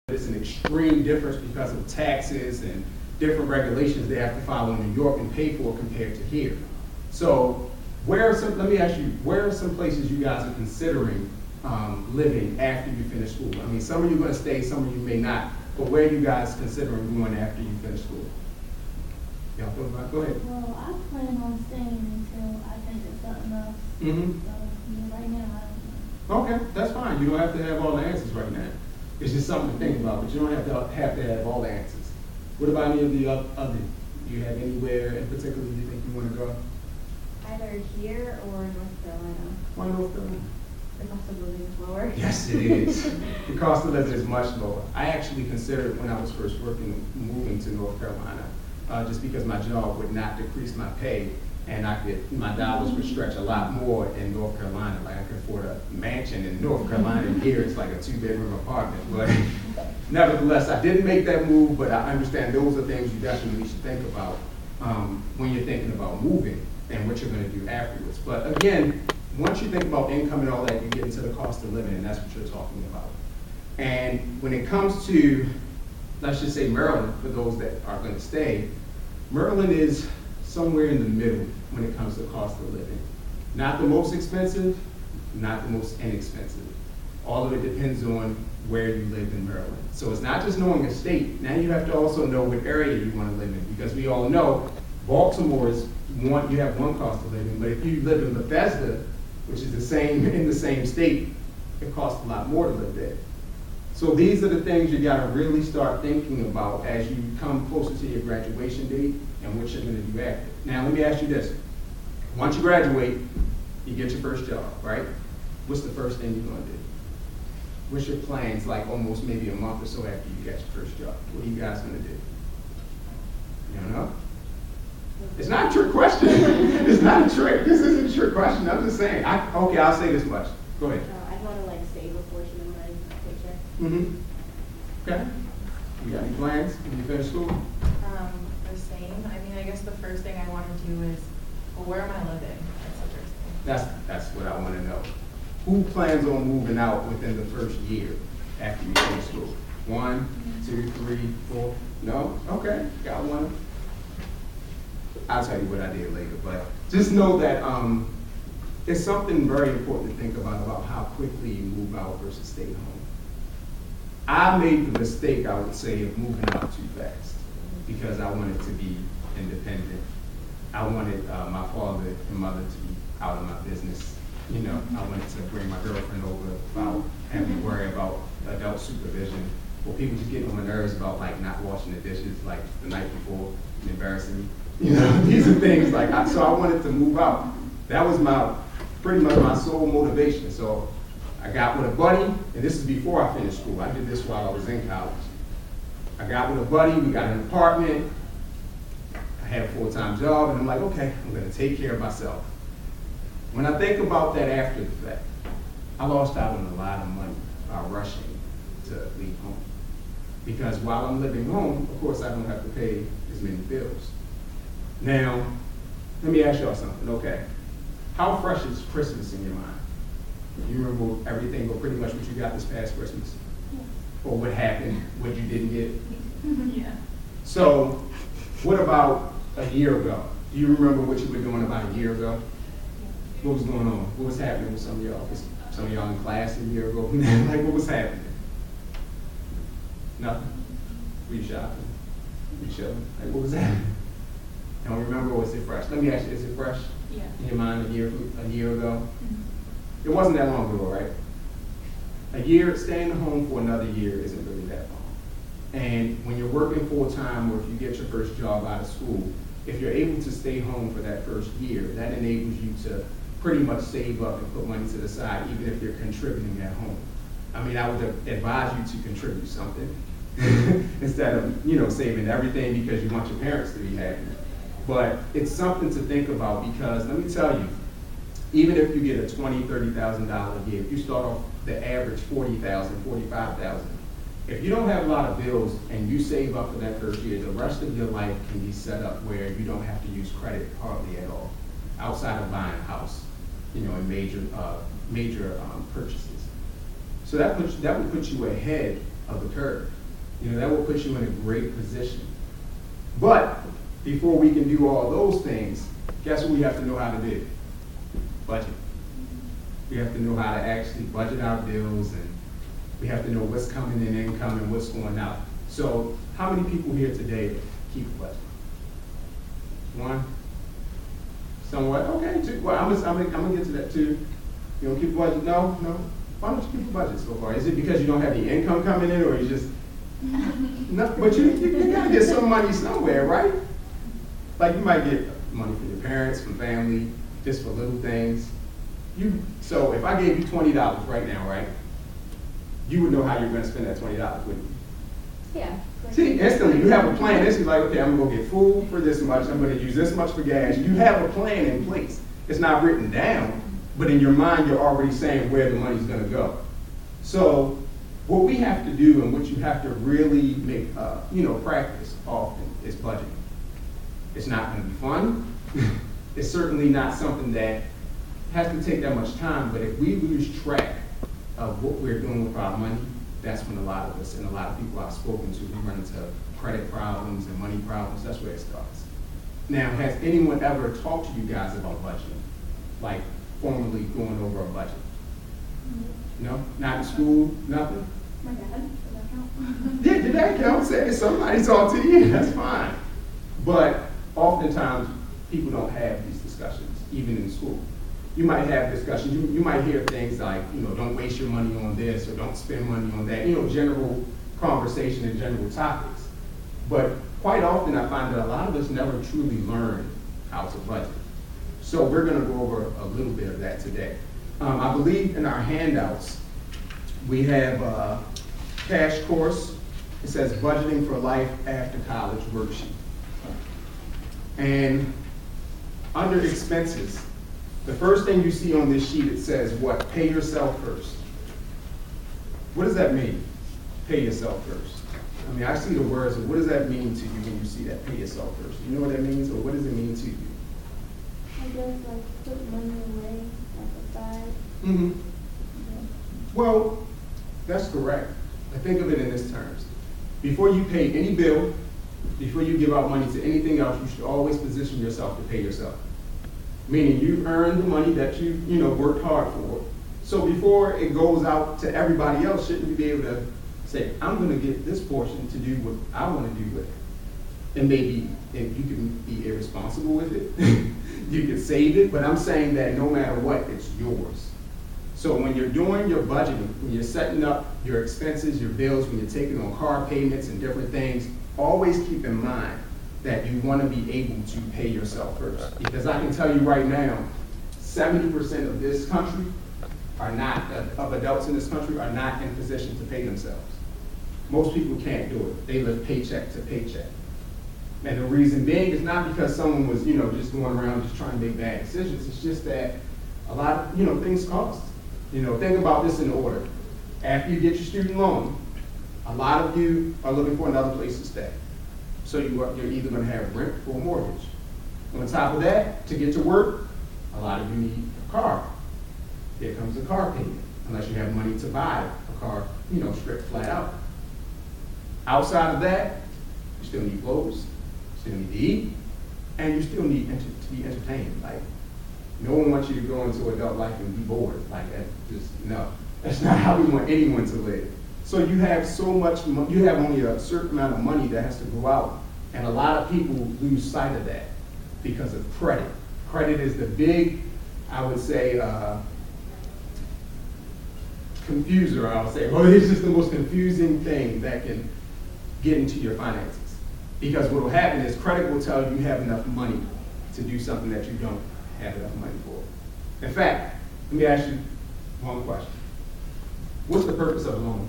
It's an extreme difference because of taxes and different regulations they have to follow in New York and pay for compared to here. So let me ask you, where are some places you guys are considering living after you finish school? I mean, some of you are going to stay, some of you may not, but where are you guys considering going after you finish school? Y'all feel about it? Go ahead. Well, I plan on staying until I think of something else. Mm-hmm. So, right now, I don't know. Okay, that's fine. You don't have to have all the answers right now. It's just something to think about, but you don't have to have all the answers. What about any of the other? Do you have anywhere in particular you think you want to go? Either here or North Carolina. Why North Carolina? The cost of living is lower. Yes, it is. The cost of living is much lower. I actually considered when I was first moving to North Carolina, just because my job would not decrease my pay, and my dollars would stretch a lot more in North Carolina. Like I could afford a mansion in North Carolina, and here it's like a 2-bedroom apartment. But nevertheless, I didn't make that move, but I understand those are things you definitely should think about when you're thinking about moving and what you're going to do afterwards. But again, once you think about income and all that, you get into the cost of living, and that's what you're talking about. And when it comes to, let's just say Maryland, for those that are going to stay, Maryland is somewhere in the middle when it comes to cost of living. Not the most expensive, not the most inexpensive. All of it depends on where you live in Maryland. So it's not just knowing a state. Now you have to also know what area you want to live in, because we all know Baltimore is you have one cost of living, but if you live in Bethesda, which is in the same state, it costs a lot more to live there. So these are the things you got to really start thinking about as you come closer to your graduation date and what you're going to do after. Now, let me ask you this. Once you graduate, you get your first job, right? What's the first thing you're going to do? What's your plans, like almost maybe a month or so after you get your first job? What are you guys going to do? You don't know? It's not a trick question. It's not a trick. This isn't a trick question. I'm just saying. Okay, I'll say this much. Go ahead. I'd want to save a portion of my paycheck. Mm-hmm. Okay. You got any plans when you finish school? The same. I mean, I guess the first thing I want to do is, well, where am I living? That's the first thing. That's what I want to know. Who plans on moving out within the first year after you finish school? 1, 2, 3, 4? No? Okay. Got one. I'll tell you what I did later, but just know that it's something very important to think about how quickly you move out versus stay home. I made the mistake, I would say, of moving out too fast because I wanted to be independent. I wanted my father and mother to be out of my business. You know, I wanted to bring my girlfriend over without having to worry about adult supervision. Well, people just get on my nerves about like not washing the dishes like the night before and embarrassing me. You know, these are things like, so I wanted to move out. That was pretty much my sole motivation. So I got with a buddy, and this is before I finished school. I did this while I was in college. I got with a buddy, we got an apartment. I had a full-time job, and I'm like, okay, I'm gonna take care of myself. When I think about that after the fact, I lost out on a lot of money by rushing to leave home. Because while I'm living home, of course, I don't have to pay as many bills. Now, let me ask y'all something, okay? How fresh is Christmas in your mind? You remember everything, or pretty much what you got this past Christmas? Yeah. Or what happened, what you didn't get? Yeah. So, what about a year ago? Do you remember what you were doing about a year ago? What was going on? What was happening with some of y'all? Was some of y'all in class a year ago? Like, what was happening? Nothing? Were you shopping? Were you chilling? Like, what was happening? Don't remember, or is it fresh? Let me ask you, is it fresh Yeah. in your mind a year ago? Mm-hmm. It wasn't that long ago, right? A year, staying home for another year isn't really that long. And when you're working full time, or if you get your first job out of school, if you're able to stay home for that first year, that enables you to pretty much save up and put money to the side, even if you're contributing at home. I mean, I would advise you to contribute something instead of, saving everything because you want your parents to be happy. But it's something to think about, because let me tell you, even if you get a $20,000, $30,000 a year, if you start off the average $40,000, $45,000, if you don't have a lot of bills and you save up for that first year, the rest of your life can be set up where you don't have to use credit hardly at all, outside of buying a house, and major purchases. So that would put you ahead of the curve. You know, that will put you in a great position. But before we can do all those things, guess what we have to know how to do? Budget. We have to know how to actually budget our bills, and we have to know what's coming in income and what's going out. So how many people here today keep a budget? One? Somewhat? Okay, two. Well, I'm gonna get to that too. You don't keep a budget? No? Why don't you keep a budget so far? Is it because you don't have the income coming in, or you just, no, but you gotta get some money somewhere, right? Like you might get money from your parents, from family, just for little things. So if I gave you $20 right now, right? You would know how you're gonna spend that $20, wouldn't you? Yeah. See, instantly, you have a plan. This is like, okay, I'm gonna go get food for this much, I'm gonna use this much for gas. You have a plan in place. It's not written down, but in your mind, you're already saying where the money's gonna go. So what we have to do, and what you have to really make, practice often, is budgeting. It's not gonna be fun. It's certainly not something that has to take that much time, but if we lose track of what we're doing with our money, that's when a lot of us and a lot of people I've spoken to, we run into credit problems and money problems. That's where it starts. Now, has anyone ever talked to you guys about budgeting? Like formally going over a budget? No? Not in school? Nothing? My dad, does that count? Yeah, did that count? Say somebody talk to you, that's fine. But oftentimes, people don't have these discussions, even in school. You might have discussions, you might hear things like, don't waste your money on this, or don't spend money on that, general conversation and general topics. But quite often I find that a lot of us never truly learn how to budget. So we're gonna go over a little bit of that today. I believe in our handouts, we have a cash course. It says Budgeting for Life After College worksheet. And under expenses, the first thing you see on this sheet, it says what? Pay yourself first. What does that mean? Pay yourself first. I mean, I see the words, but what does that mean to you when you see that? Pay yourself first. You know what that means, or what does it mean to you? I guess like put money away, like aside. Mm-hmm. Yeah. Well, that's correct. But think of it in this terms. Before you pay any bill, before you give out money to anything else, you should always position yourself to pay yourself. Meaning you've earned the money that you worked hard for. So before it goes out to everybody else, shouldn't you be able to say, I'm gonna get this portion to do what I wanna do with it? And maybe if you can be irresponsible with it, you can save it, but I'm saying that no matter what, it's yours. So when you're doing your budgeting, when you're setting up your expenses, your bills, when you're taking on car payments and different things, always keep in mind that you want to be able to pay yourself first. Because I can tell you right now, 70% of this country are not, of adults in this country are not in position to pay themselves. Most people can't do it. They live paycheck to paycheck. And the reason being is not because someone was, just going around just trying to make bad decisions. It's just that a lot of, things cost. Think about this in order. After you get your student loan, a lot of you are looking for another place to stay. So you're either going to have rent or a mortgage. On top of that, to get to work, a lot of you need a car. Here comes the car payment, unless you have money to buy a car, straight flat out. Outside of that, you still need clothes, you still need to eat, and you still need to be entertained. Like, no one wants you to go into adult life and be bored. Like that, no. That's not how we want anyone to live. So you have so much, you have only a certain amount of money that has to go out. And a lot of people lose sight of that because of credit. Credit is the big, I would say, confuser, I would say. Well, it's just the most confusing thing that can get into your finances. Because what will happen is credit will tell you have enough money to do something that you don't have enough money for. In fact, let me ask you one question. What's the purpose of a loan?